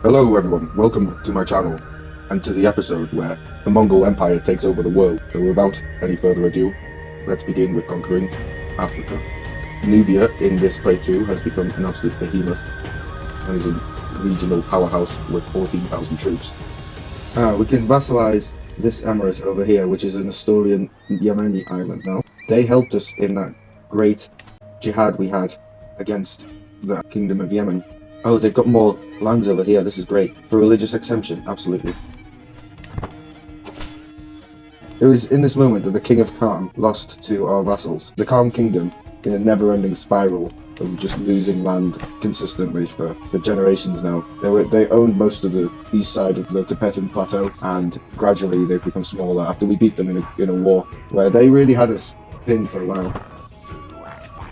Hello everyone, welcome to my channel and to the episode where the Mongol Empire takes over the world. So without any further ado, let's begin with conquering Africa. Nubia in this playthrough has become an absolute behemoth and is a regional powerhouse with 14,000 troops. We can vassalize this emirate over here, which is an Asturian Yemeni island now. They helped us in that great jihad we had against the Kingdom of Yemen. Oh, they've got more lands over here. This is great. For religious exemption, absolutely. It was in this moment that the King of Khan lost to our vassals. The Khan Kingdom, in a never-ending spiral of just losing land consistently for generations now. They owned most of the east side of the Tibetan plateau, and gradually they've become smaller after we beat them in a war where they really had us pinned for a while.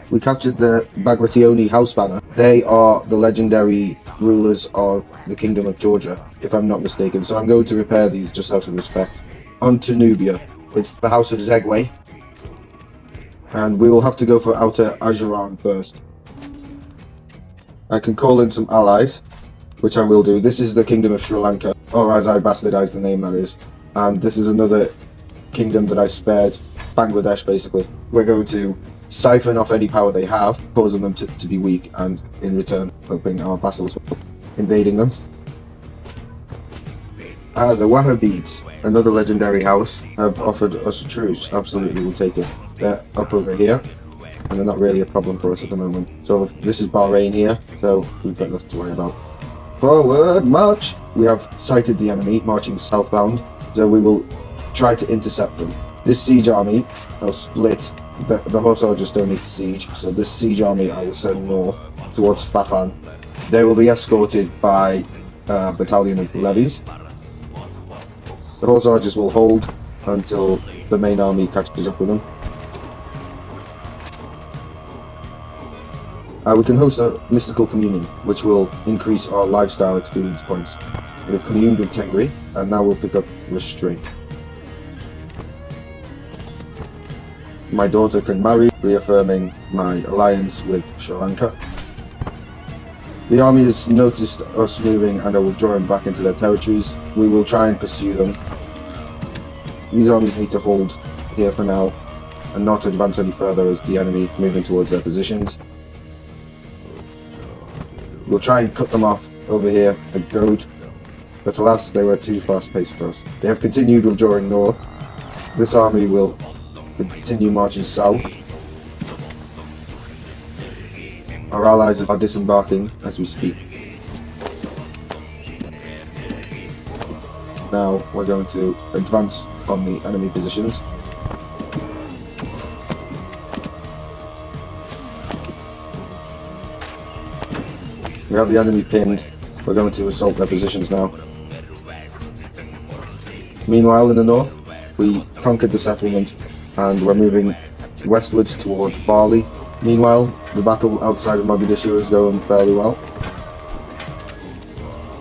We captured the Bagrationi house banner. They are the legendary rulers of the Kingdom of Georgia, if I'm not mistaken, so I'm going to repair these just out of respect. On to Nubia. It's the House of Zegwe, and we will have to go for Outer Ajuran first. I can call in some allies, which I will do. This is the Kingdom of Sri Lanka, or as I bastardized the name, that is. And this is another kingdom that I spared, Bangladesh basically. We're going to siphon off any power they have, causing them to be weak, and in return hoping our vassals invading them. The Wahhabids, another legendary house, have offered us a truce. Absolutely, we'll take it. They're up over here, and they're not really a problem for us at the moment. So this is Bahrain here, so we've got nothing to worry about. Forward march! We have sighted the enemy marching southbound, so we will try to intercept them. This siege army will split. The horse soldiers don't need to siege, so this siege army I will send north towards Fafan. They will be escorted by a battalion of levies. The horse soldiers will hold until the main army catches up with them. We can host a mystical communion, which will increase our lifestyle experience points. We've communed with Tengri, and now we'll pick up restraint. My daughter can marry, reaffirming my alliance with Sri Lanka. The army has noticed us moving and are withdrawing back into their territories. We will try and pursue them. These armies need to hold here for now and not advance any further as the enemy is moving towards their positions. We'll try and cut them off over here at Goad, but alas, they were too fast-paced for us. They have continued withdrawing north. This army will continue marching south. Our allies are disembarking as we speak. Now we're going to advance on the enemy positions. We have the enemy pinned. We're going to assault their positions now. Meanwhile, in the north, we conquered the settlement and we're moving westwards toward Bali. Meanwhile, the battle outside of Mogadishu is going fairly well.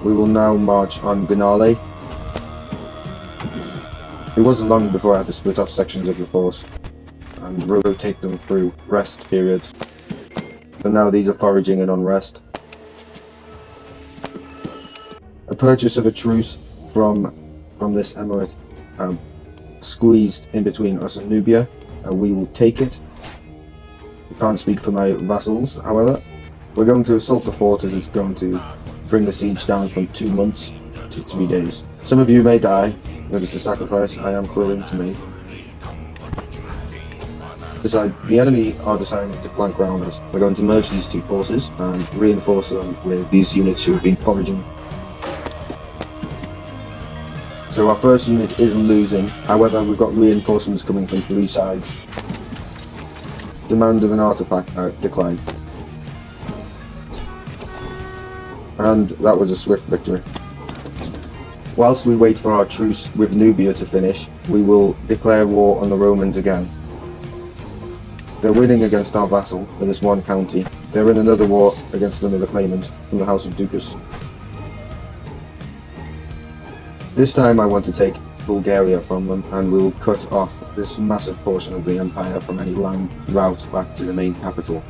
We will now march on Ganale. It wasn't long before I had to split off sections of the force and rotate them through rest periods. But now these are foraging and on rest. A purchase of a truce from this emirate squeezed in between us and Nubia. We will take it. I can't speak for my vassals, however. We're going to assault the fort as it's going to bring the siege down from 2 months to 3 days. Some of you may die, but it's a sacrifice I am willing to make. The enemy are deciding to flank round us. We're going to merge these two forces and reinforce them with these units who have been foraging. So our first unit is losing, however we've got reinforcements coming from 3 sides. Demand of an artifact declined. And that was a swift victory. Whilst we wait for our truce with Nubia to finish, we will declare war on the Romans again. They're winning against our vassal in this one county. They're in another war against another claimant from the House of Ducas. This time I want to take Bulgaria from them, and we'll cut off this massive portion of the empire from any land route back to the main capital.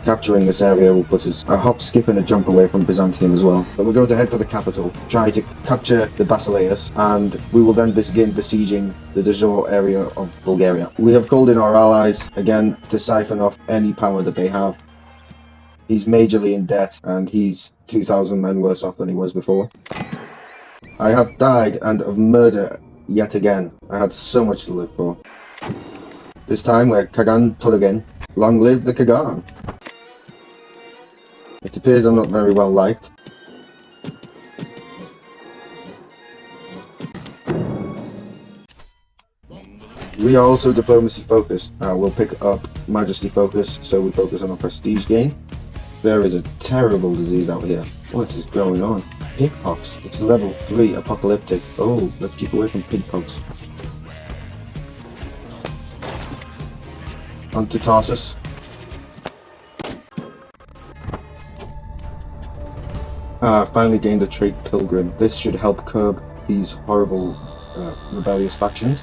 Capturing this area will put us a hop, skip and a jump away from Byzantium as well. But we're going to head for the capital, try to capture the Basileus, and we will then begin besieging the Dazor area of Bulgaria. We have called in our allies, again, to siphon off any power that they have. He's majorly in debt, and he's 2,000 men worse off than he was before. I have died and of murder yet again. I had so much to live for. This time we're Kagan Tologen. Long live the Kagan! It appears I'm not very well liked. We are also diplomacy focused. We'll pick up majesty focus, so we focus on our prestige gain. There is a terrible disease out here. What is going on? Pigpox. It's level 3 apocalyptic. Oh, let's keep away from pigpox. On to Tarsus. Finally gained a trait pilgrim. This should help curb these horrible rebellious factions.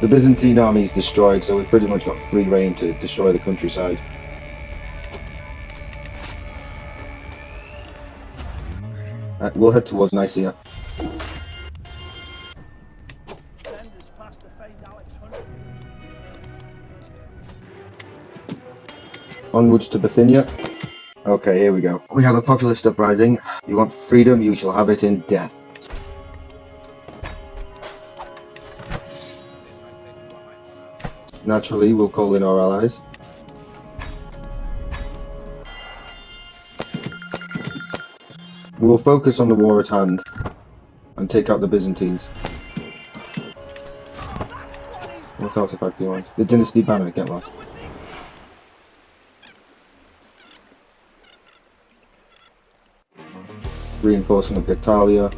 The Byzantine army is destroyed, so we've pretty much got free reign to destroy the countryside. We'll head towards Nicaea. Onwards to Bithynia. Okay, here we go. We have a populist uprising. You want freedom, you shall have it in death. Naturally, we'll call in our allies. We'll focus on the war at hand and take out the Byzantines. What artifact do you want? The Dynasty Banner, get lost. Reinforcing of Gatalia.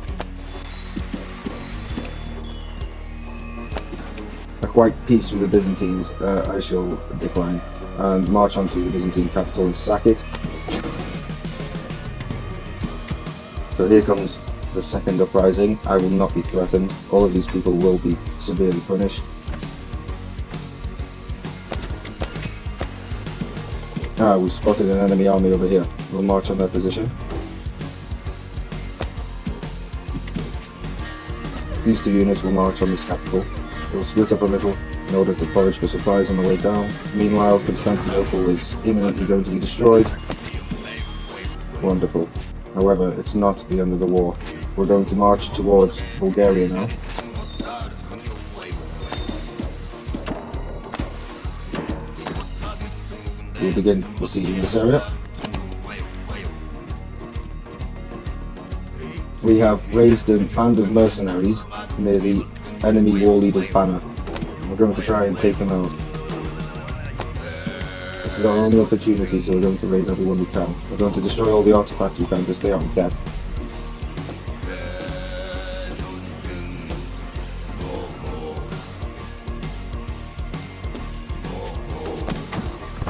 A quiet peace with the Byzantines, I shall decline, and march on to the Byzantine capital and sack it. So here comes the second uprising. I will not be threatened. All of these people will be severely punished. We've spotted an enemy army over here. We'll march on their position. These two units will march on this capital. We'll split up a little in order to forage for supplies on the way down. Meanwhile, Constantinople is imminently going to be destroyed. Wonderful. However, it's not the end of the war. We're going to march towards Bulgaria now. We'll begin besieging this area. We have raised a band of mercenaries near the enemy war leader's banner. We're going to try and take them out. This is our only opportunity, so we're going to raise everyone we can. We're going to destroy all the artifacts we can to stay out of debt.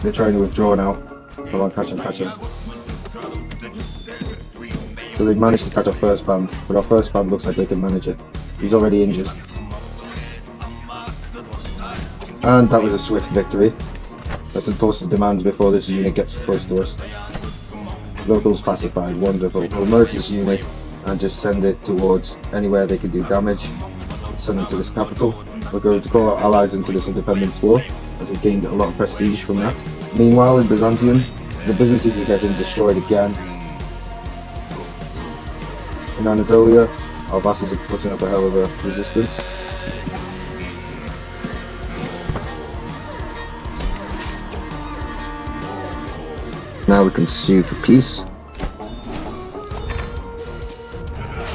They're trying to withdraw now. Come on, catch them. So they've managed to catch our first band, but our first band looks like they can manage it. He's already injured. And that was a swift victory. Let's enforce the demands before this unit gets close to us. Locals pacified, wonderful. We'll merge this unit and just send it towards anywhere they can do damage. Send it to this capital. We're going to call our allies into this independence war, as we gained a lot of prestige from that. Meanwhile, in Byzantium, the Byzantines are getting destroyed again. In Anatolia, our vassals are putting up a hell of a resistance. Now we can sue for peace.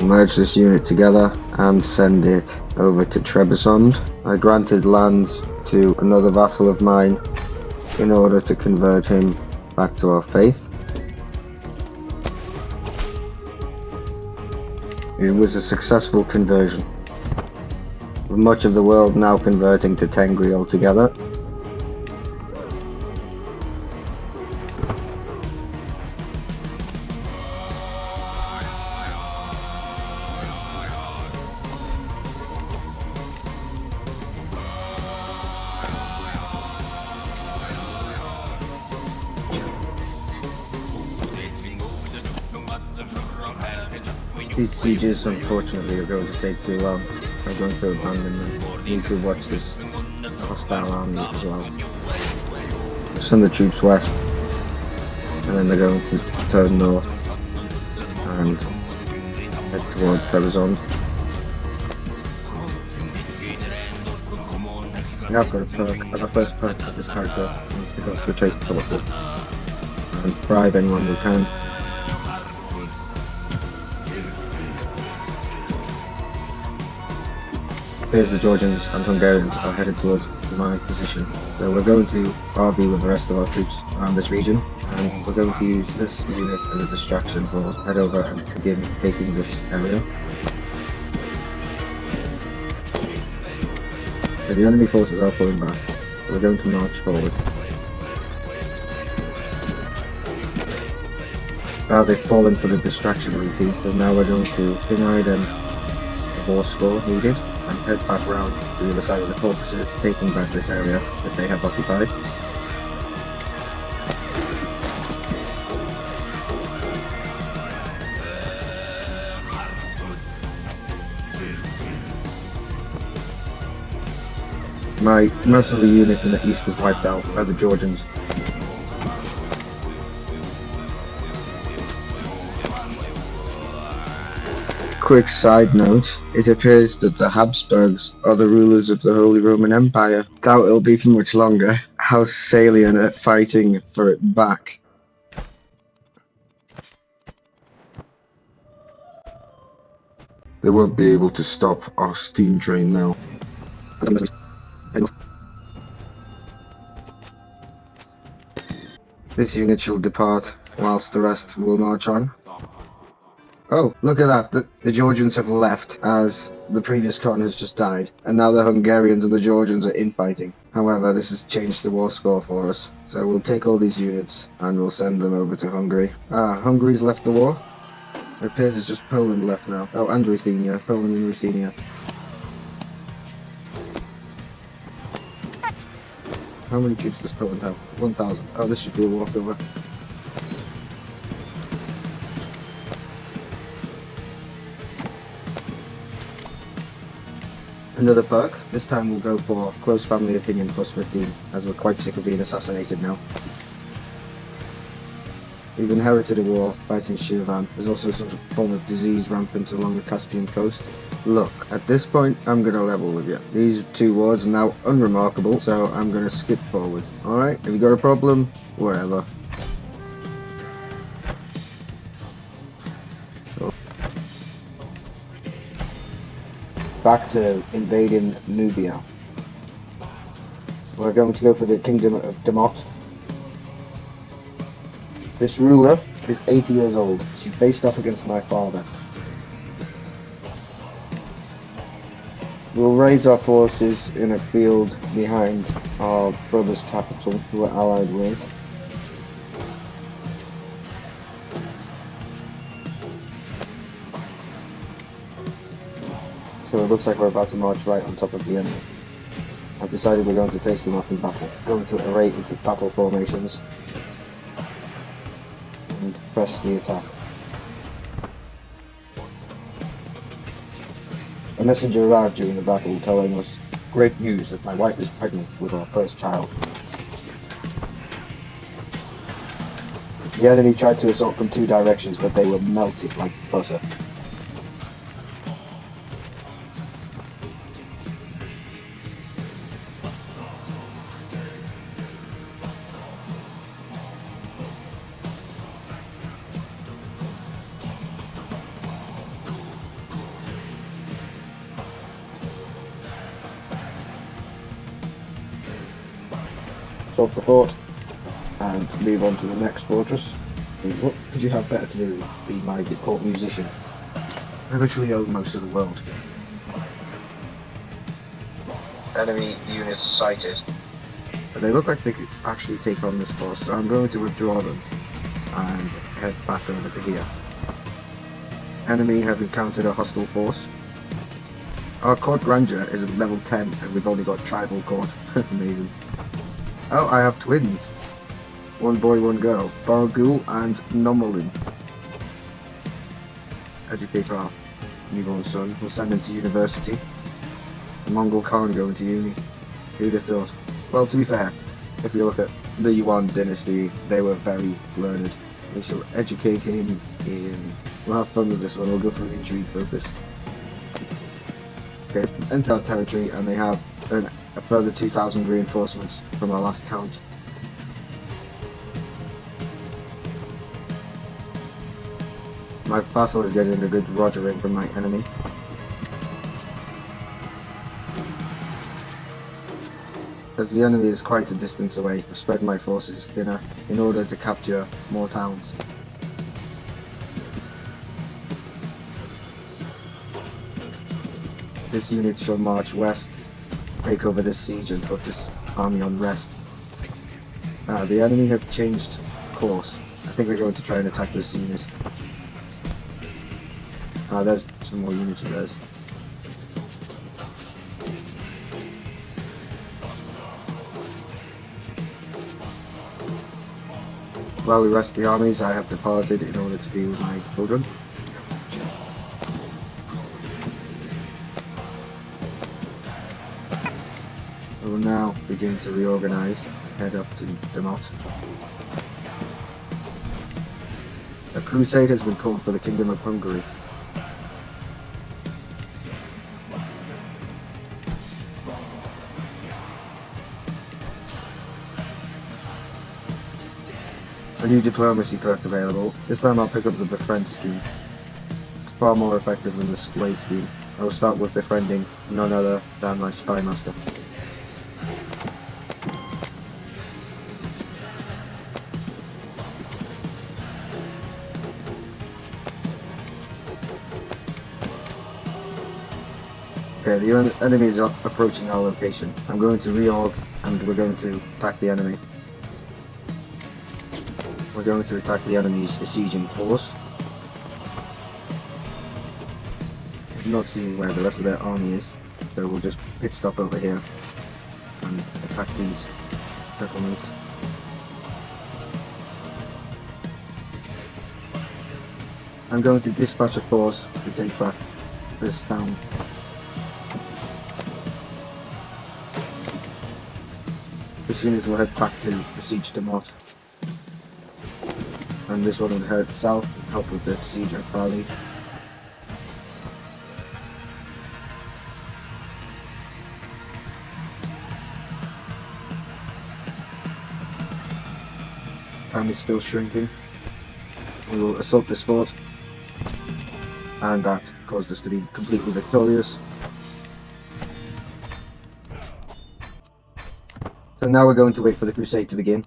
Merge this unit together and send it over to Trebizond. I granted lands to another vassal of mine in order to convert him back to our faith. It was a successful conversion, with much of the world now converting to Tengri altogether. These sieges, unfortunately, are going to take too long. I'm going to abandon them. You need to watch this hostile army as well. Send the troops west, and then they're going to turn north and head toward Trebizond. We have got a perk. As our first perk for this character, we need to pick up the trait teleport and bribe anyone we can. Here's the Georgians and Hungarians are headed towards my position. So we're going to RV with the rest of our troops around this region, and we're going to use this unit as a distraction. We'll head over and begin taking this area. So the enemy forces are pulling back, so we're going to march forward. Now they've fallen for the distraction routine, so now we're going to deny them the war score needed and head back round to the other side of the Caucasus, taking back this area that they have occupied. Most of the unit in the east was wiped out by the Georgians. Quick side note, it appears that the Habsburgs are the rulers of the Holy Roman Empire. Doubt it'll be for much longer. House Salian are fighting for it back. They won't be able to stop our steam train now. This unit shall depart, whilst the rest will march on. Oh, look at that. The Georgians have left as the previous Khan has just died, and now the Hungarians and the Georgians are infighting. However, this has changed the war score for us. So we'll take all these units and we'll send them over to Hungary. Hungary's left the war. It appears it's just Poland left now. Oh, and Ruthenia. Poland and Ruthenia. How many troops does Poland have? 1,000. Oh, this should be a walkover. Another perk. This time we'll go for close family opinion plus 15, as we're quite sick of being assassinated now. We've inherited a war fighting Shirvan. There's also some form of disease rampant along the Caspian coast. Look, at this point I'm gonna level with you. These two wars are now unremarkable, so I'm gonna skip forward. Alright, have you got a problem? Wherever. Back to invading Nubia. We're going to go for the Kingdom of Demot. This ruler is 80 years old. She faced off against my father. We'll raise our forces in a field behind our brother's capital, who we're allied with. So it looks like we're about to march right on top of the enemy. I've decided we're going to face them off in battle. Going to array into battle formations and press the attack. A messenger arrived during the battle telling us great news that my wife is pregnant with our first child. The enemy tried to assault from two directions, but they were melted like butter. Stop the fort and move on to the next fortress. What could you have better to do than be my court musician? I literally own most of the world. Enemy units sighted. But they look like they could actually take on this force, so I'm going to withdraw them and head back over to here. Enemy have encountered a hostile force. Our court grandeur is at level 10 and we've only got tribal court. Amazing. Oh, I have twins. One boy, one girl. Bargul and Nomolin. educate our newborn son. We'll send him to university. The Mongol can't go into uni. Who'd have thought? Well, to be fair, if you look at the Yuan dynasty, they were very learned. We shall educate him in... We'll have fun with this one. We'll go for an intrigue focus. Okay, enter our territory, and they have a further 2,000 reinforcements from our last count. My vassal is getting a good rogering from my enemy. As the enemy is quite a distance away, I spread my forces thinner in order to capture more towns. This unit shall march west, take over this siege and put this army on rest. The enemy have changed course. I think they're going to try and attack this unit. There's some more units of theirs. While we rest the armies, I have departed in order to be with my children. I will now begin to reorganize and head up to Demot. A crusade has been called for the Kingdom of Hungary. A new diplomacy perk available. This time I'll pick up the befriend scheme. It's far more effective than the sway scheme. I will start with befriending none other than my spy master. Okay, the enemy is approaching our location. I'm going to reorg and we're going to attack the enemy. We're going to attack the enemy's besieging force. I'm not seeing where the rest of their army is, so we'll just pit stop over here and attack these settlements. I'm going to dispatch a force to take back this town. This unit will head back to besiege Demot. And this one will head south and help with the siege of Bali. Time is still shrinking. We will assault this fort, and that caused us to be completely victorious. So now we're going to wait for the crusade to begin.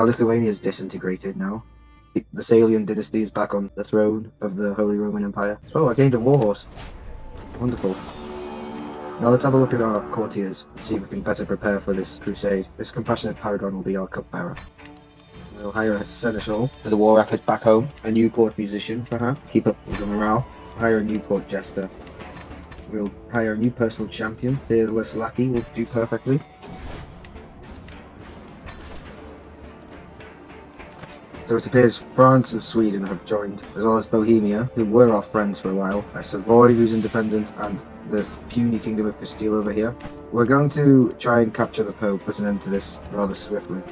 Lithuania is disintegrated now. The Salian dynasty is back on the throne of the Holy Roman Empire. Oh, I gained a warhorse. Wonderful. Now let's have a look at our courtiers and see if we can better prepare for this crusade. This compassionate paragon will be our cupbearer. We'll hire a seneschal for the war effort back home, a new court musician perhaps, keep up with the morale, hire a new court jester. We'll hire a new personal champion, fearless lackey will do perfectly. So it appears France and Sweden have joined, as well as Bohemia, who were our friends for a while, Savoy, who's independent, and the puny Kingdom of Castile over here. We're going to try and capture the Pope, put an end to this rather swiftly.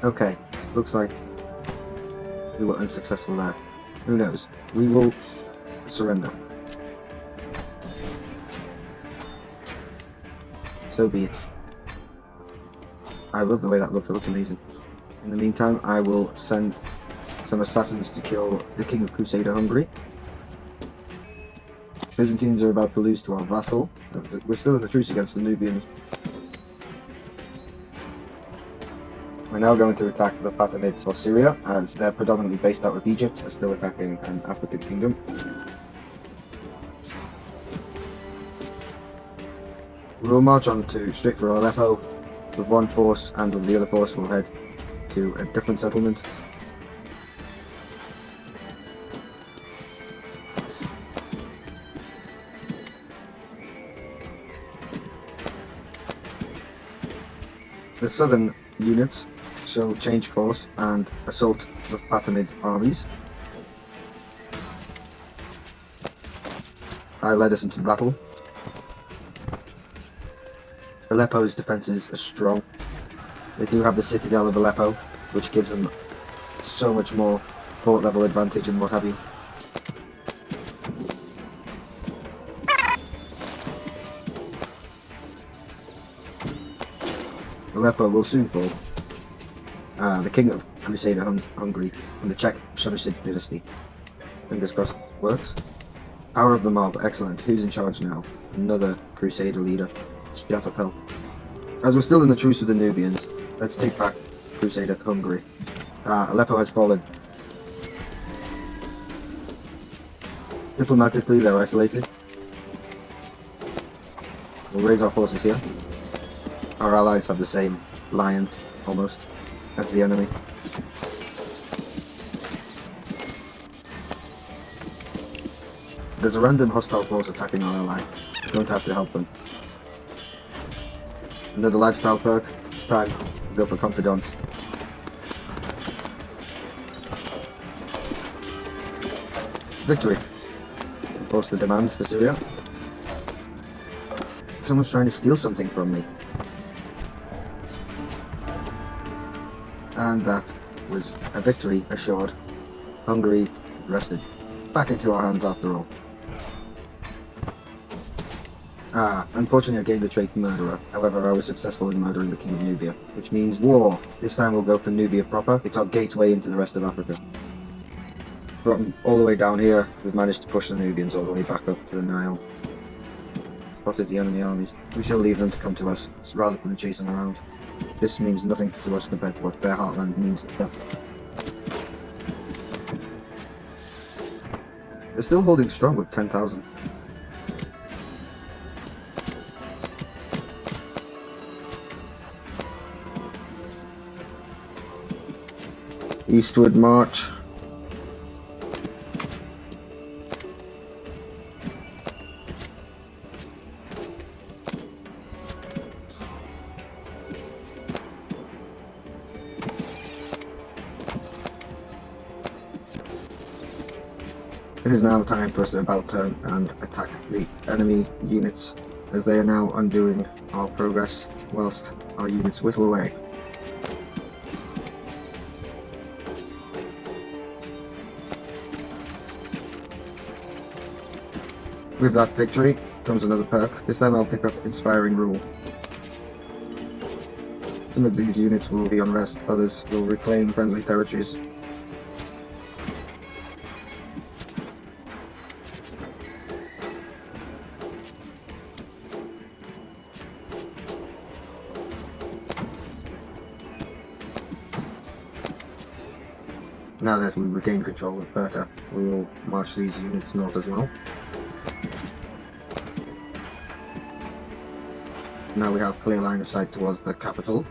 Okay, looks like we were unsuccessful there. Who knows? We will surrender. So be it. I love the way that looks, it looks amazing. In the meantime, I will send some assassins to kill the King of Crusader Hungary. Byzantines are about to lose to our vassal. We're still in the truce against the Nubians. We're now going to attack the Fatimids of Syria, as they're predominantly based out of Egypt, are still attacking an African kingdom. We will march on to straight for Aleppo with one force, and with the other force we'll head to a different settlement. The southern units shall change course and assault the Fatimid armies. I led us into battle. Aleppo's defences are strong. They do have the citadel of Aleppo, which gives them so much more port level advantage and what have you. Aleppo will soon fall. The king of Crusader Hungary from the Czech Samashid dynasty. Fingers crossed works. Power of the mob, excellent. Who's in charge now? Another Crusader leader. Sviatopel. As we're still in the truce with the Nubians, let's take back Crusader Hungary. Aleppo has fallen. Diplomatically, they're isolated. We'll raise our forces here. Our allies have the same lion, almost, as the enemy. There's a random hostile force attacking our ally. We're going to have to help them. Another lifestyle perk. This time, we go for confidence. Victory. Enforce the demands for Syria. Someone's trying to steal something from me. And that was a victory assured. Hungary rested. Back into our hands after all. Unfortunately I gained the trait Murderer. However, I was successful in murdering the King of Nubia, which means war. This time we'll go for Nubia proper. It's our gateway into the rest of Africa. From all the way down here, we've managed to push the Nubians all the way back up to the Nile. Spotted the enemy armies. We shall leave them to come to us, rather than chase them around. This means nothing to us compared to what their heartland means to them. They're still holding strong with 10,000. Eastward march. It is now time for us to about turn and attack the enemy units, as they are now undoing our progress whilst our units whittle away. With that victory comes another perk. This time I'll pick up Inspiring Rule. Some of these units will be unrest, others will reclaim friendly territories. Now that we regain control of Berta, we will march these units north as well. Now we have clear line of sight towards the capital.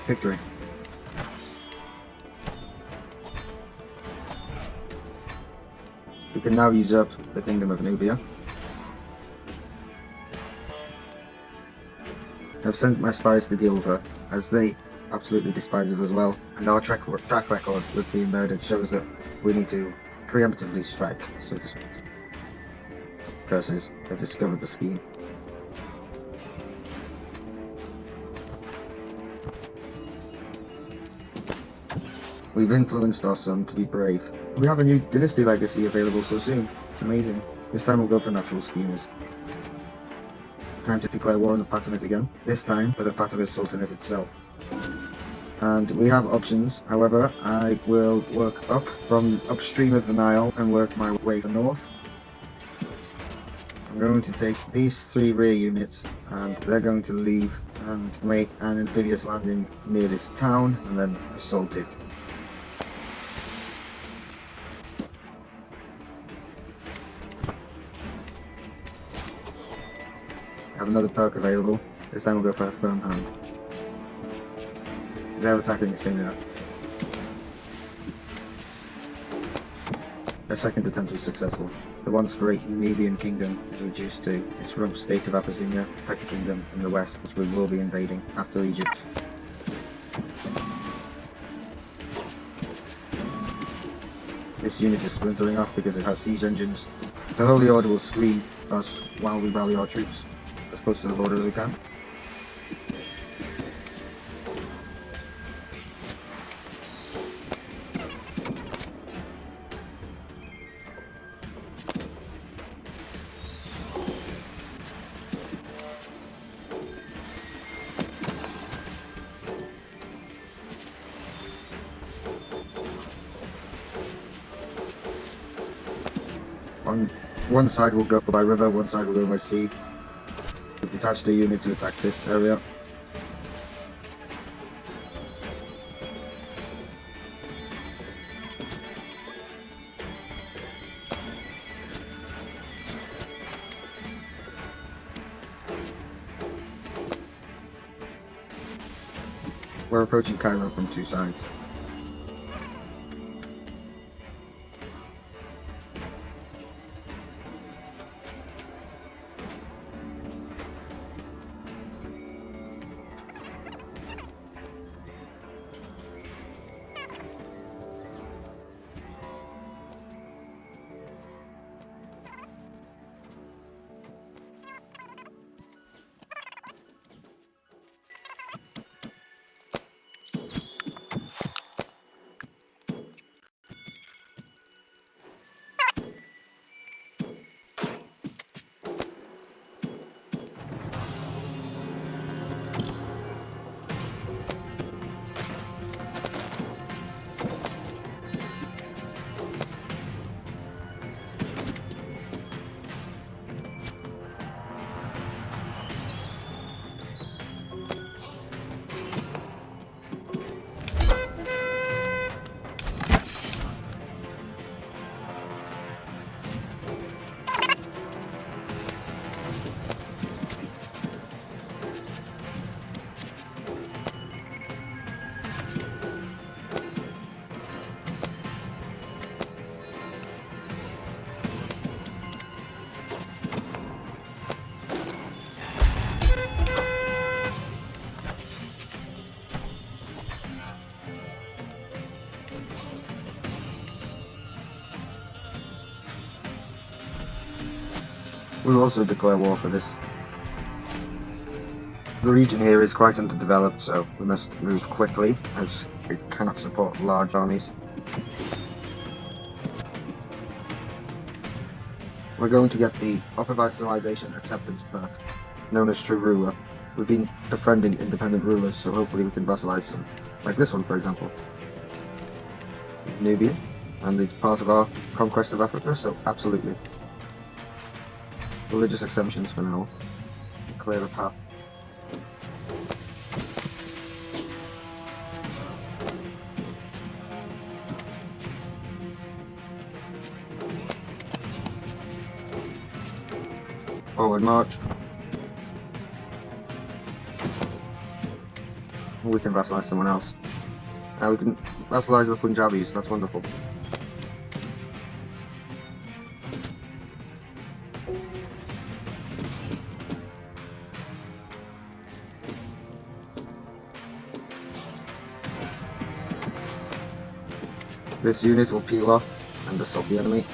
Victory. We can now usurp the Kingdom of Nubia. I've sent my spies to deal with her, as they absolutely despise us as well, and our track record with being murdered shows that we need to preemptively strike, so to speak. Curses, they've discovered the scheme. We've influenced our son to be brave. We have a new dynasty legacy available so soon. It's amazing. This time we'll go for natural schemers. Time to declare war on the Fatimids again. This time with the Fatimid Sultanate itself. And we have options. However, I will work up from upstream of the Nile and work my way to north. I'm going to take these 3 rear units and they're going to leave and make an amphibious landing near this town and then assault it. I have another perk available. This time we'll go for a firm hand. They're attacking Syria. A second attempt was successful. The once great Nubian kingdom is reduced to its rump state of Abyssinia, a petty kingdom in the west which we will be invading after Egypt. This unit is splintering off because it has siege engines. The Holy Order will screen us while we rally our troops as close to the border as we can. On one side will go by river, one side will go by sea. We've detached a unit to attack this area. We're approaching Cairo from two sides. We will also declare war for this. The region here is quite underdeveloped, so we must move quickly, as it cannot support large armies. We're going to get the Offer Vassalization Acceptance perk, known as True Ruler. We've been befriending independent rulers, so hopefully we can vassalize some. Like this one, for example. It's Nubia, and it's part of our conquest of Africa, so absolutely. Religious exemptions for now. Clear the path. Forward march. We can vassalize someone else. We can vassalize the Punjabis, that's wonderful. This unit will peel off and assault the enemy.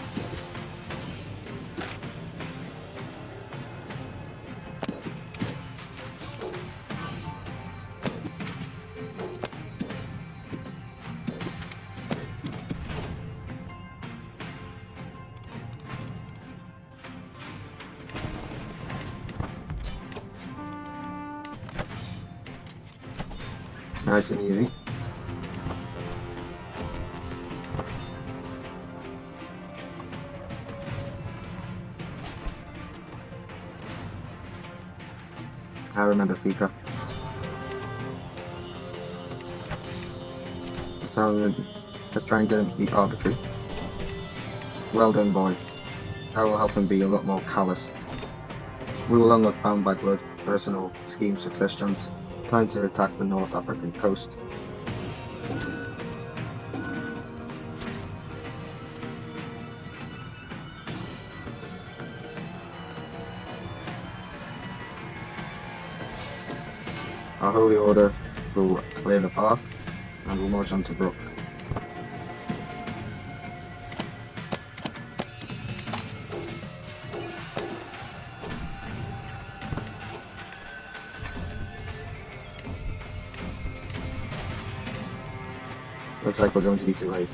Nice and easy. I remember Fika. Let's try and get him to be arbitrary. Well done, boy. That will help him be a lot more callous. We will unlock Bound by Blood, personal scheme success chance. Time to attack the North African coast. Our Holy Order will clear the path and we'll march on to Brook. Looks like we're going to be too late.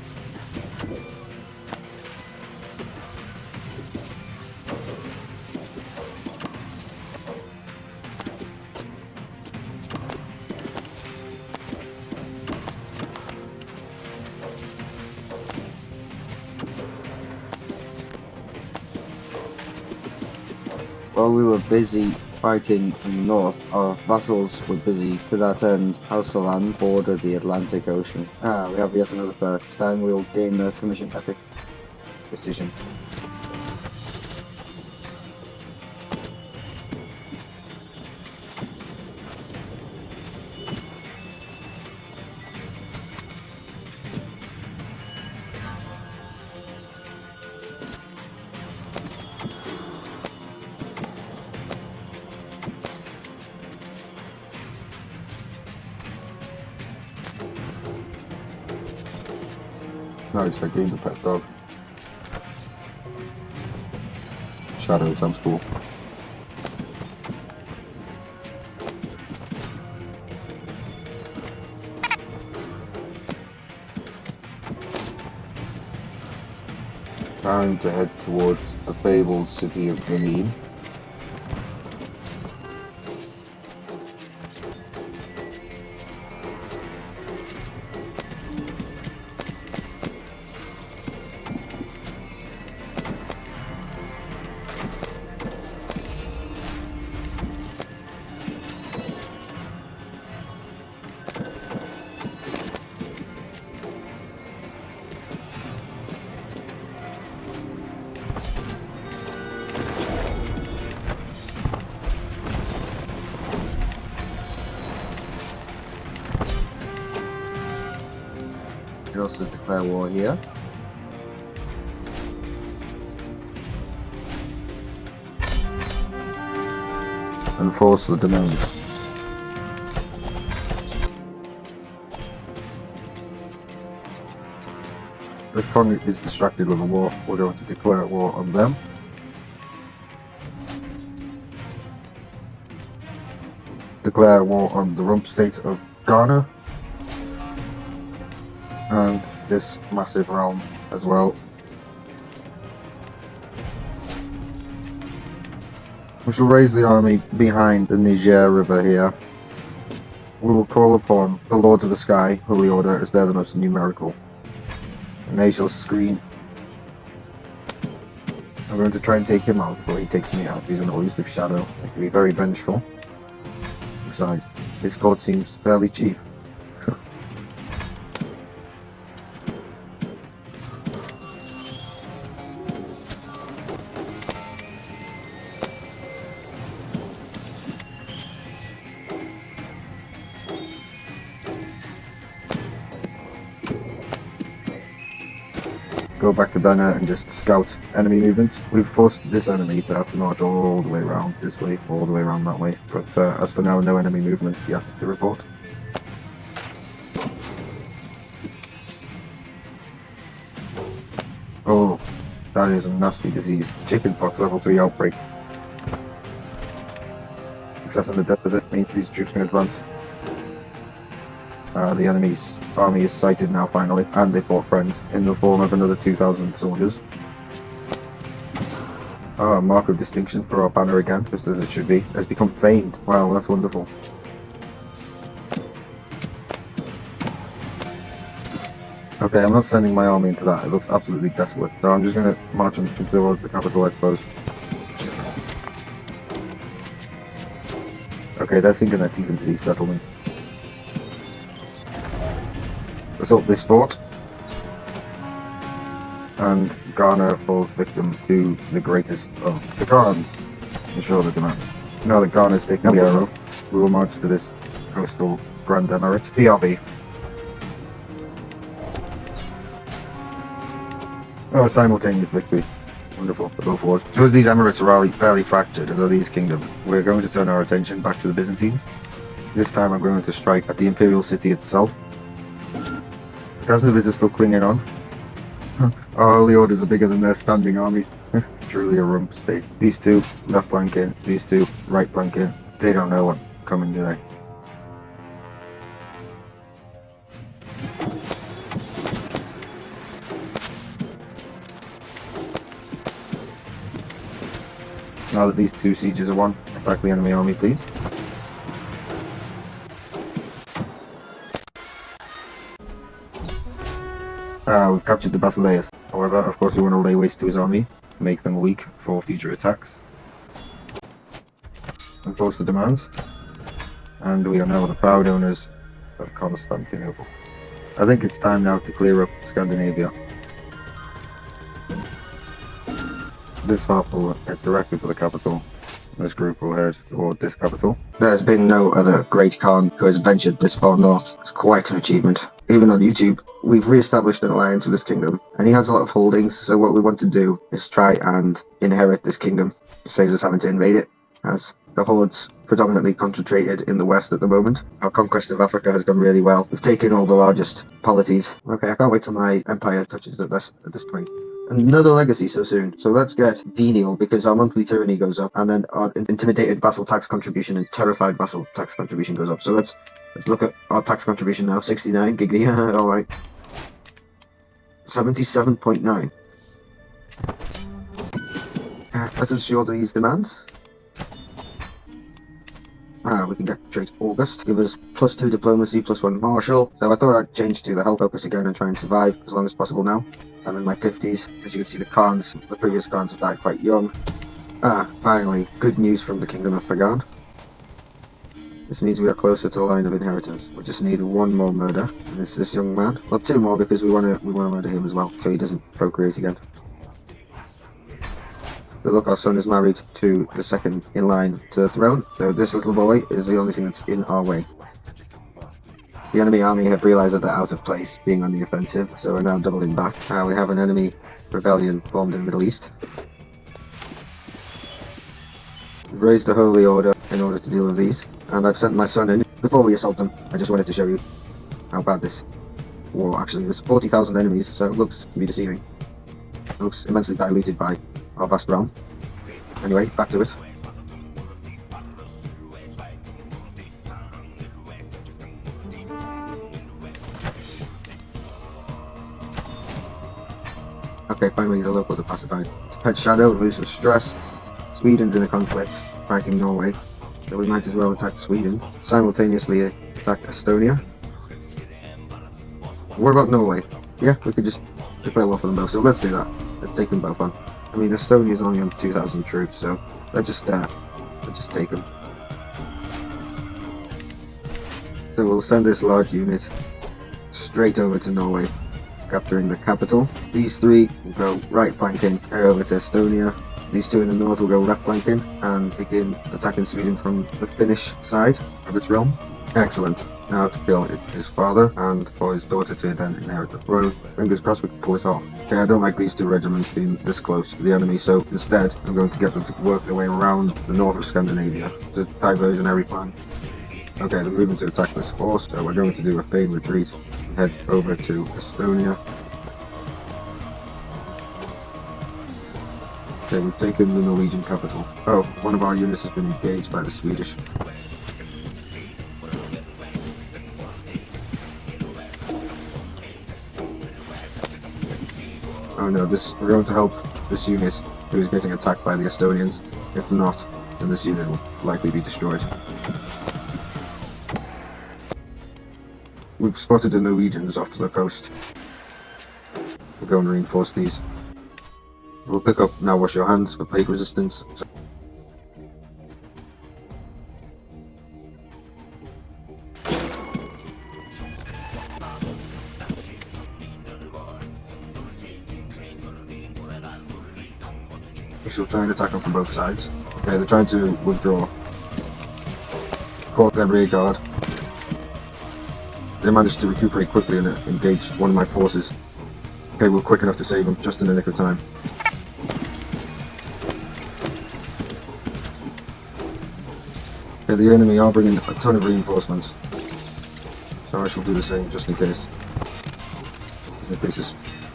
While we were busy fighting in the north, our vassals were busy to that end. House of Land bordered the Atlantic Ocean. We have yet another perk. This time we'll gain the Commission Epic Decision. Nice, I gained a pet dog. Shadow sounds cool. Time to head towards the fabled city of Benin. We also declare war here. And force the domains. If Kong is distracted with a war, we're going to declare war on them. Declare war on the rump state of Ghana. And this massive realm as well. We shall raise the army behind the Niger River here. We will call upon the Lord of the Sky, Holy Order, as they're the most numerical. And they shall scream. I'm going to try and take him out before he takes me out. He's an elusive shadow. He can be very vengeful. Besides, his court seems fairly cheap. Go back to Banner and just scout enemy movements. We've forced this enemy to have to march all the way around this way, all the way around that way. But as for now, no enemy movements yet to report. Oh, that is a nasty disease. Chickenpox level 3 outbreak. Success in the deposit means these troops can advance. The enemy's army is sighted now finally, and they fought friends in the form of another 2,000 soldiers. Mark of distinction for our banner again, just as it should be, has become famed. Wow, that's wonderful. Okay, I'm not sending my army into that, it looks absolutely desolate, so I'm just going to march on towards the capital, I suppose. Okay, they're sinking their teeth into these settlements. Assault this fort, and Ghana falls victim to the greatest of the Khans. Ensure the demand. Now that Ghana has taken the arrow, we will march to this coastal Grand Emirate, PRB. Oh, simultaneous victory. Wonderful for both wars. So as these emirates are fairly fractured, as are these kingdoms, we're going to turn our attention back to the Byzantines. This time I'm going to strike at the Imperial City itself. Casus are still clinging on. Our holy orders are bigger than their standing armies. Truly a rump state. These two left flank in, these two right flank in. They don't know what's coming, do they? Now that these two sieges are won, attack the enemy army, please. We've captured the Basileus. However, of course we want to lay waste to his army, make them weak for future attacks. Enforce the demands. And we are now the proud owners of Constantinople. I think it's time now to clear up Scandinavia. This half will head directly for the capital. This group will head toward this capital. There's been no other great Khan who has ventured this far north. It's quite an achievement. Even on YouTube, we've re-established an alliance with this kingdom, and he has a lot of holdings, so what we want to do is try and inherit this kingdom. It saves us having to invade it, as the hordes predominantly concentrated in the west at the moment. Our conquest of Africa has gone really well. We've taken all the largest polities. Okay, I can't wait till my empire touches at this point. Another legacy so soon. So let's get venial, because our monthly tyranny goes up, and then our intimidated vassal tax contribution and terrified vassal tax contribution goes up. So let's look at our tax contribution now. 69 giggity. All right. 77.9. Let's ensure these demands. We can get trade August, give us +2 diplomacy, +1 martial. So I thought I'd change to the health focus again and try and survive as long as possible now. I'm in my 50s. As you can see, the previous Khans have died quite young. Finally, good news from the Kingdom of Pagan. This means we are closer to the line of inheritance. We just need one more murder, and it's this young man. Well, 2 more, because we want to murder him as well, so he doesn't procreate again. But look, our son is married to the second in line to the throne, so this little boy is the only thing that's in our way. The enemy army have realised that they're out of place, being on the offensive, so we're now doubling back. We have an enemy rebellion formed in the Middle East. We've raised the Holy Order in order to deal with these, and I've sent my son in. Before we assault them, I just wanted to show you how bad this war actually is. 40,000 enemies, so it looks to be deceiving. It looks immensely diluted by our vast realm. Anyway, back to it. Okay, finally the locals are pacified. It's Pet Shadow, removes some stress. Sweden's in a conflict, fighting Norway, so we might as well attack Sweden. Simultaneously attack Estonia. What about Norway? Yeah, we could just declare war for them both, so let's do that. Let's take them both on. I mean, Estonia's only on 2,000 troops, so let's just take them. So we'll send this large unit straight over to Norway, capturing the capital. These 3 will go right flanking, head over to Estonia. These 2 in the north will go left flanking and begin attacking Sweden from the Finnish side of its realm. Excellent. Now to kill his father and for his daughter to then inherit the throne. Fingers crossed we can pull it off. Okay, I don't like these 2 regiments being this close to the enemy, so instead I'm going to get them to work their way around the north of Scandinavia. It's a diversionary plan. Okay, they're moving to attack this force, so we're going to do a feigned retreat and head over to Estonia. Okay, we've taken the Norwegian capital. Oh, one of our units has been engaged by the Swedish. Oh no, we're going to help this unit who is getting attacked by the Estonians. If not, then this unit will likely be destroyed. We've spotted the Norwegians off to the coast. We'll go and reinforce these. We'll pick up Now Wash Your Hands for plague resistance. We shall try and attack them from both sides. Okay, they're trying to withdraw. Caught their rear guard. They managed to recuperate quickly and engage one of my forces. Okay, we're quick enough to save them, just in the nick of time. Okay, the enemy are bringing a ton of reinforcements. So I shall do the same just in case.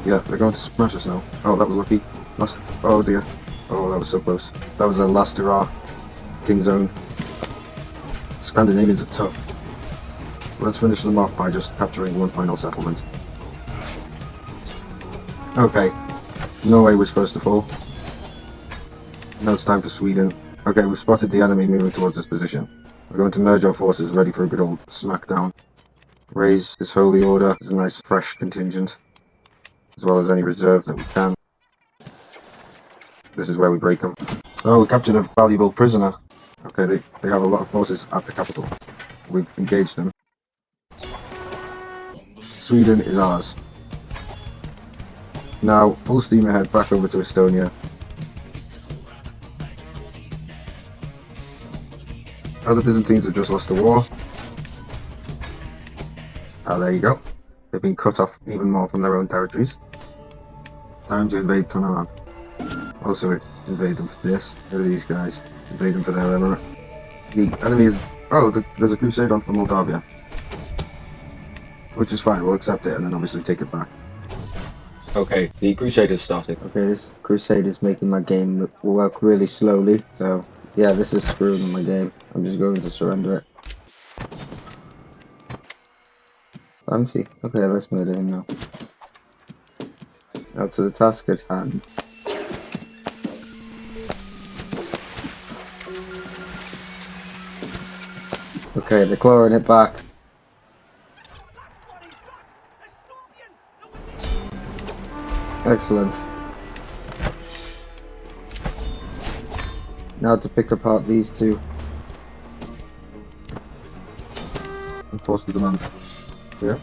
Yeah, they're going to smash us now. Oh, that was lucky. Oh dear. Oh, that was so close. That was the last hurrah. King zone. Scandinavians are tough. Let's finish them off by just capturing one final settlement. Okay. Norway was supposed to fall. Now it's time for Sweden. Okay, we've spotted the enemy moving towards this position. We're going to merge our forces, ready for a good old smackdown. Raise this holy order as a nice fresh contingent, as well as any reserve that we can. This is where we break them. Oh, we captured a valuable prisoner. Okay, they have a lot of forces at the capital. We've engaged them. Sweden is ours. Now, full steam ahead back over to Estonia. Other Byzantines have just lost the war. Ah, there you go. They've been cut off even more from their own territories. Time to invade Tanaan. Also invade them for this. Who are these guys? Invade them for their emirate. The enemy is... Oh, there's a crusade on from Moldavia. Which is fine, we'll accept it and then obviously take it back. Okay, the crusade has started. Okay, this crusade is making my game work really slowly, so... Yeah, this is screwing my game. I'm just going to surrender it. Fancy. Okay, let's murder him now. Now to the task at hand. Okay, they're clawing it back. Excellent. Now to pick apart these two. Enforce the demand. Yeah.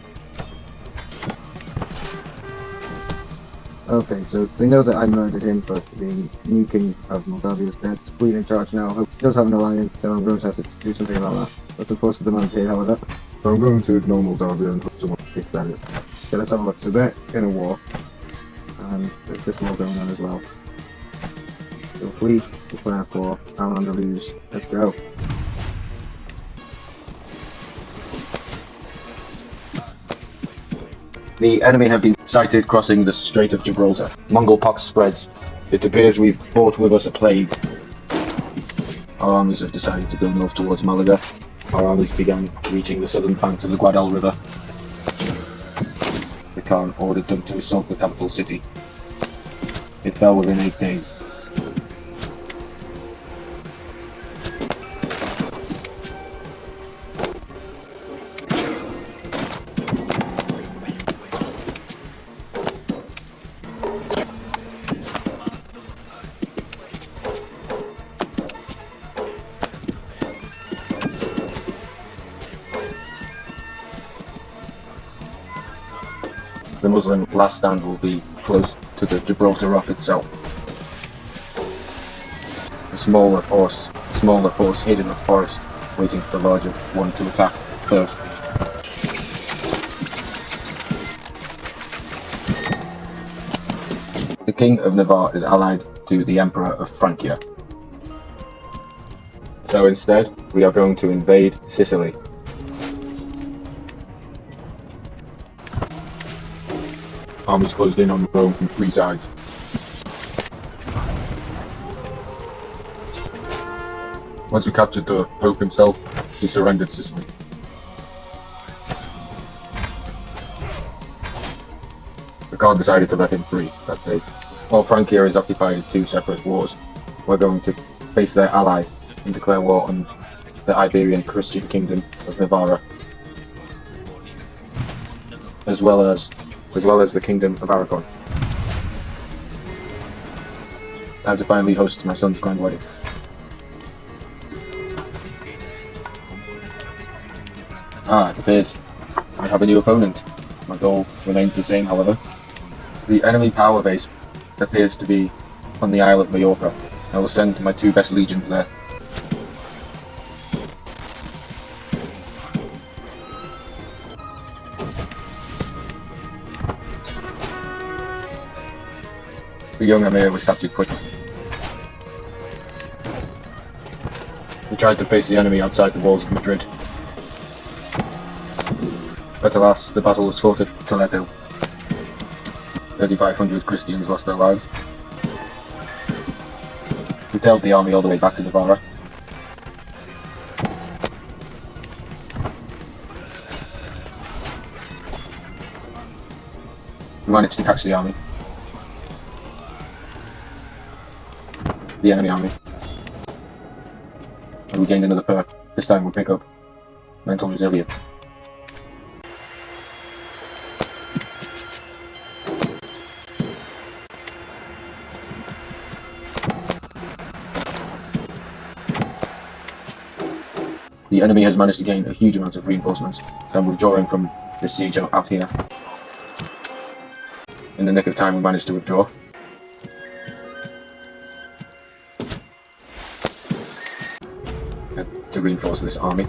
Okay, so they know that I murdered him, but the new king of Moldavia is dead. Queen in charge now. He does have an alliance, so I'm going to have to do something about that. But enforce the demand here, however. So I'm going to ignore Moldavia and hope someone kicks that in. Okay, let's have a look. So they're in a war. And there's this war going on as well. So if we declare for Al-Andalus, let's go. The enemy have been sighted crossing the Strait of Gibraltar. Mongol pox spreads. It appears we've brought with us a plague. Our armies have decided to go north towards Malaga. Our armies began reaching the southern banks of the Guadal River. The Khan ordered them to assault the capital city. It fell within 8 days. The Muslim last stand will be close to the Gibraltar Rock itself. A smaller force hid in the forest, waiting for the larger one to attack first. The King of Navarre is allied to the Emperor of Francia. So instead, we are going to invade Sicily. Armies closed in on Rome from 3 sides. Once we captured the Pope himself, we surrendered Sicily. The Khan decided to let him free that day. While Francia is occupied in 2 separate wars, we're going to face their ally and declare war on the Iberian Christian Kingdom of Navarre, as well as the Kingdom of Aragon. Time to finally host my son's grand wedding. It appears I have a new opponent. My goal remains the same, however. The enemy power base appears to be on the Isle of Majorca. I will send my 2 best legions there. The young Emir was captured quickly. We tried to face the enemy outside the walls of Madrid. But alas, the battle was fought at Toledo. 3,500 Christians lost their lives. We tailed the army all the way back to Navarra. We managed to catch the army. The enemy army. And we gained another perk. This time we'll pick up mental resilience. The enemy has managed to gain a huge amount of reinforcements, so I'm withdrawing from the siege out here. In the nick of time we managed to withdraw. To reinforce this army.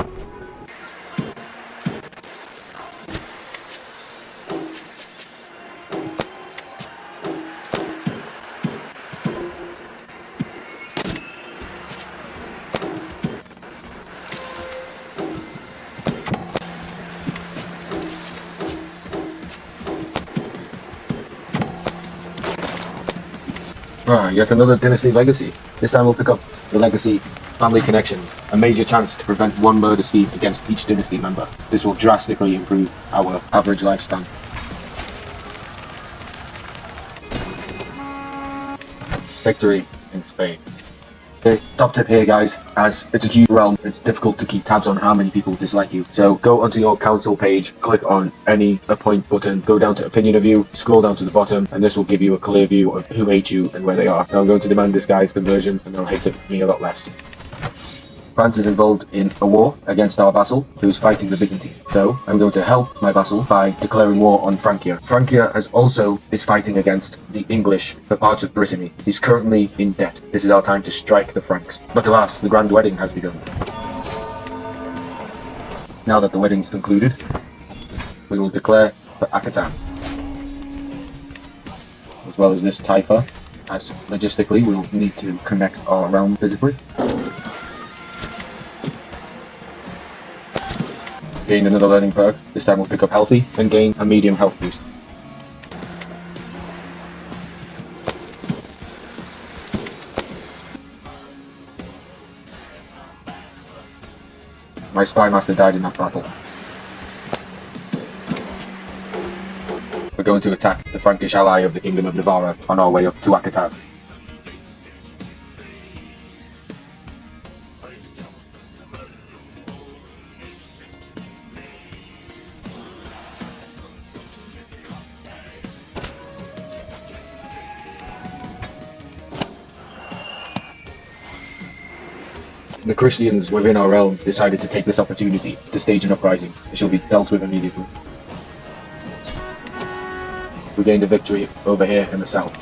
Yet another dynasty legacy. This time we'll pick up the legacy family connections, a major chance to prevent one murder scheme against each dynasty member. This will drastically improve our average lifespan. Victory in Spain. Okay, top tip here guys, as it's a huge realm, it's difficult to keep tabs on how many people dislike you. So go onto your council page, click on any appoint button, go down to opinion of you, scroll down to the bottom, and this will give you a clear view of who hates you and where they are. Now I'm going to demand this guy's conversion and they'll hate me a lot less. France is involved in a war against our vassal, who is fighting the Byzantine. So, I'm going to help my vassal by declaring war on Francia. Francia is fighting against the English for parts of Brittany. He's currently in debt. This is our time to strike the Franks. But alas, the grand wedding has begun. Now that the wedding's concluded, we will declare for Akatan. As well as this Taifa, as logistically we'll need to connect our realm physically. Gain another learning perk. This time we'll pick up healthy and gain a medium health boost. My spy master died in that battle. We're going to attack the Frankish ally of the Kingdom of Navarra on our way up to Akatan. The Christians within our realm decided to take this opportunity to stage an uprising. It shall be dealt with immediately. We gained a victory over here in the south.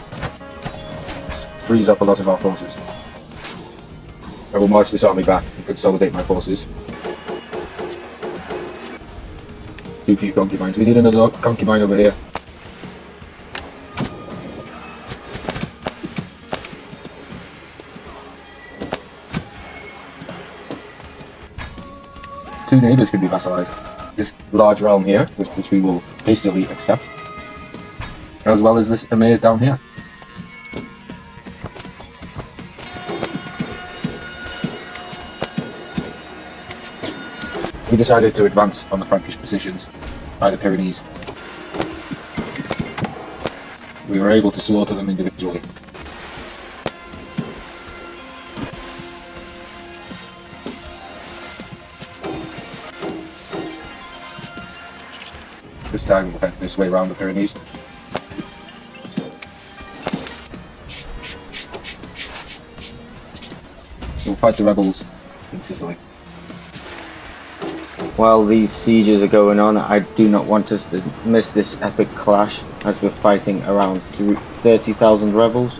This frees up a lot of our forces. I will march this army back and consolidate my forces. Too few concubines. We need another concubine over here. Two neighbours can be vassalized. This large realm here, which we will hastily accept, as well as this emir down here. We decided to advance on the Frankish positions by the Pyrenees. We were able to slaughter them individually. This time we'll head this way around the Pyrenees. We'll fight the rebels in Sicily. While these sieges are going on, I do not want us to miss this epic clash as we're fighting around 30,000 rebels.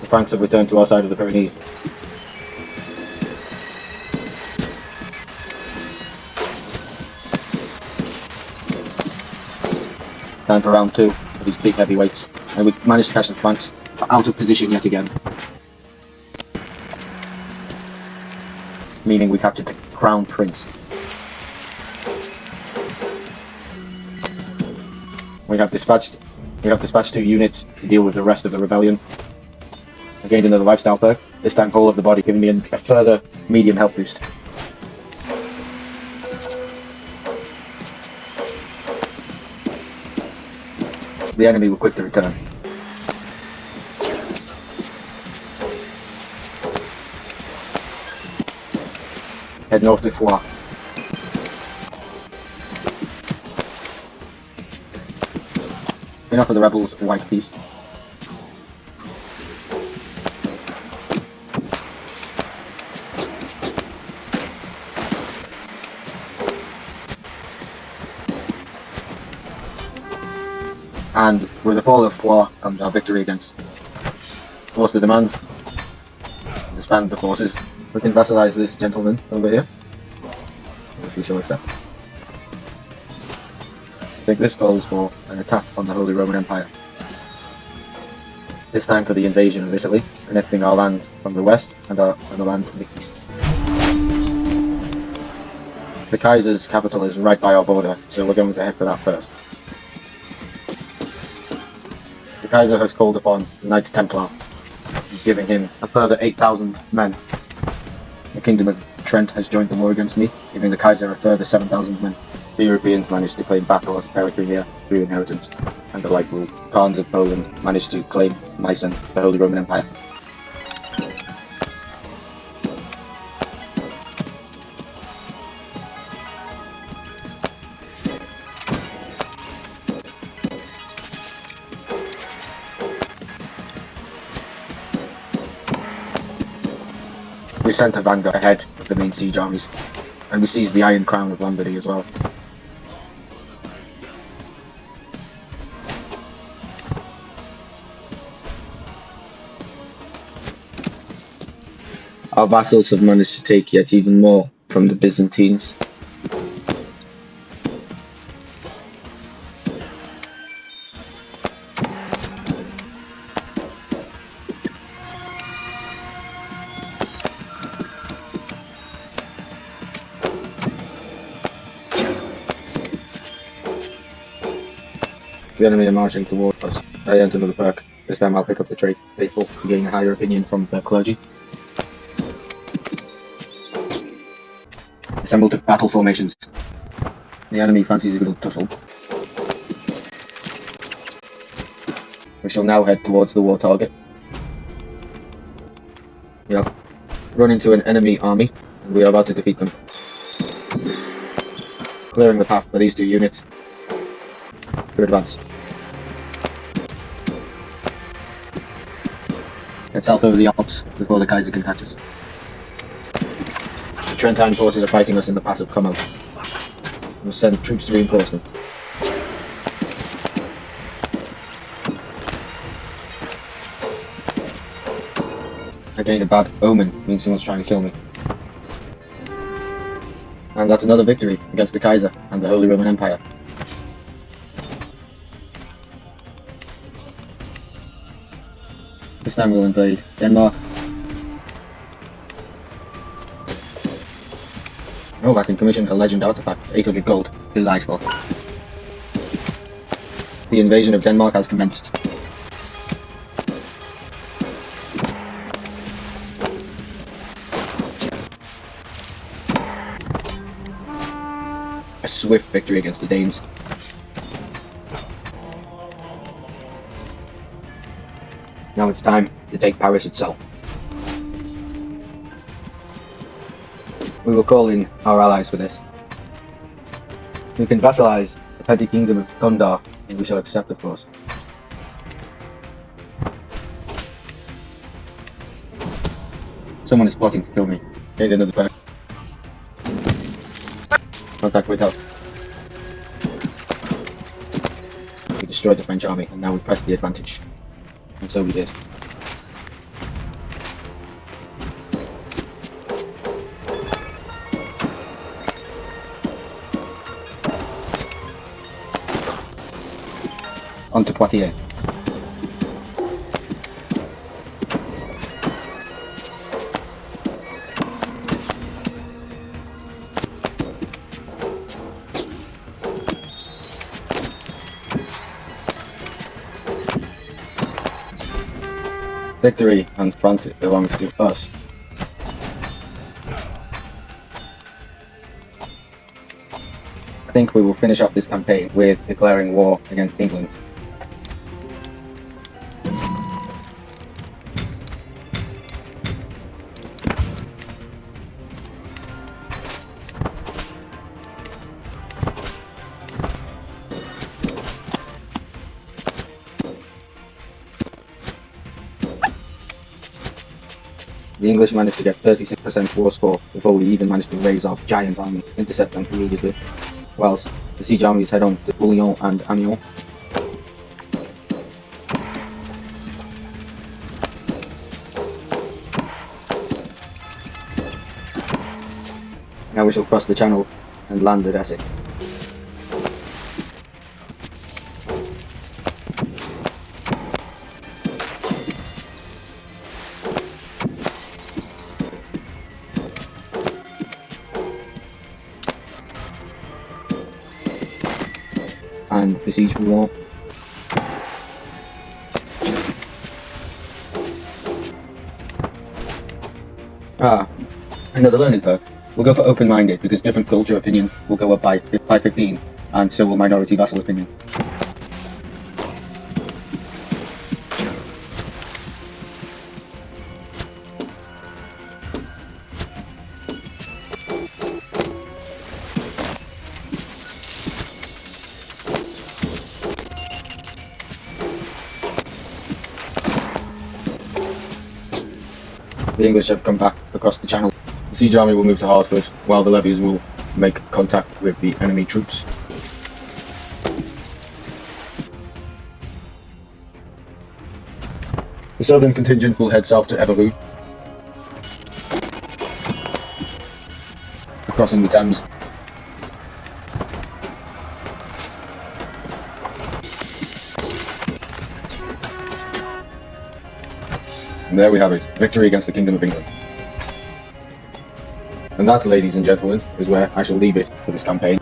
The Franks have returned to our side of the Pyrenees. Time for round 2 of these big heavyweights. and we managed to catch the Franks out of position yet again. Meaning we captured the Crown Prince. We have dispatched 2 units to deal with the rest of the rebellion. I gained another lifestyle perk, this time whole of the body, giving me a further medium health boost. The enemy were quick to return. Head north to Foix. Enough of the rebels to white peace. And with the fall of Foix comes our victory against force the demands, disband the forces. We can vassalize this gentleman over here, which we shall accept. I think this calls for an attack on the Holy Roman Empire. This time for the invasion of Italy, connecting our lands from the west and the lands in the east. The Kaiser's capital is right by our border, so we're going to head for that first. The Kaiser has called upon the Knights Templar, giving him a further 8,000 men. The Kingdom of Trent has joined the war against me, giving the Kaiser a further 7,000 men. The Europeans managed to claim back a lot of territory here through inheritance, and the like rule. Khans of Poland managed to claim Meissen, the Holy Roman Empire. We sent a vanguard ahead of the main siege armies, and we seized the Iron Crown of Lombardy as well. Our vassals have managed to take yet even more from the Byzantines. The enemy are marching towards us. I enter another perk. This time I'll pick up the trait Faithful to gain a higher opinion from the clergy. Assemble to battle formations. The enemy fancies a good tussle. We shall now head towards the war target. We have run into an enemy army, and we are about to defeat them. Clearing the path for these 2 units to advance. Head south over the Alps before the Kaiser can catch us. The Trentine forces are fighting us in the pass of Como. We'll send troops to reinforce them. I gained a bad omen, means someone's trying to kill me. And that's another victory against the Kaiser and the Holy Roman Empire. This time we'll invade Denmark. Oh, I can commission a legend artifact, 800 gold. Delightful. The invasion of Denmark has commenced. A swift victory against the Danes. Now it's time to take Paris itself. We will call in our allies for this. We can vassalize the petty kingdom of Gondar, and we shall accept, of course. Someone is plotting to kill me. Gained another perk. Contact with help. We destroyed the French army, and now we press the advantage. And so we did. On to Poitiers. victory, and France belongs to us. I think we will finish off this campaign with declaring war against England. The English managed to get 36% war score before we even managed to raise our giant army, intercept them immediately, whilst the siege armies head on to Bouillon and Amiens. Now we shall cross the channel and land at Essex. And besiege Rouen. Another learning perk. We'll go for open-minded because different culture opinion will go up by 15, and so will minority vassal opinion. The English have come back across the channel. The siege army will move to Hartford, while the levies will make contact with the enemy troops. The southern contingent will head south to Evreux, crossing the Thames. And there we have it, victory against the Kingdom of England. And that, ladies and gentlemen, is where I shall leave it for this campaign.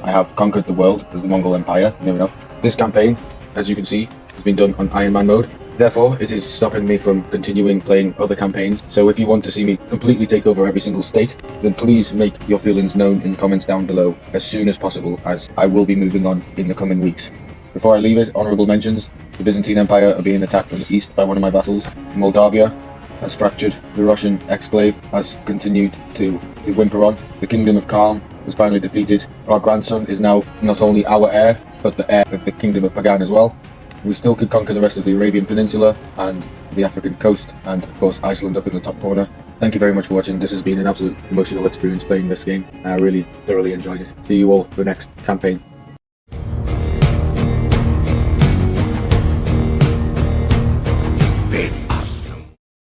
I have conquered the world as the Mongol Empire, near enough. This campaign, as you can see, has been done on Ironman mode. Therefore, it is stopping me from continuing playing other campaigns. So if you want to see me completely take over every single state, then please make your feelings known in the comments down below as soon as possible, as I will be moving on in the coming weeks. Before I leave it, honourable mentions. The Byzantine Empire are being attacked from the east by one of my vassals. Moldavia has fractured. The Russian exclave has continued to whimper on. The Kingdom of Calm was finally defeated. Our grandson is now not only our heir, but the heir of the Kingdom of Pagan as well. We still could conquer the rest of the Arabian Peninsula and the African coast, and of course Iceland up in the top corner. Thank you very much for watching. This has been an absolute emotional experience playing this game. I really thoroughly enjoyed it. See you all for the next campaign.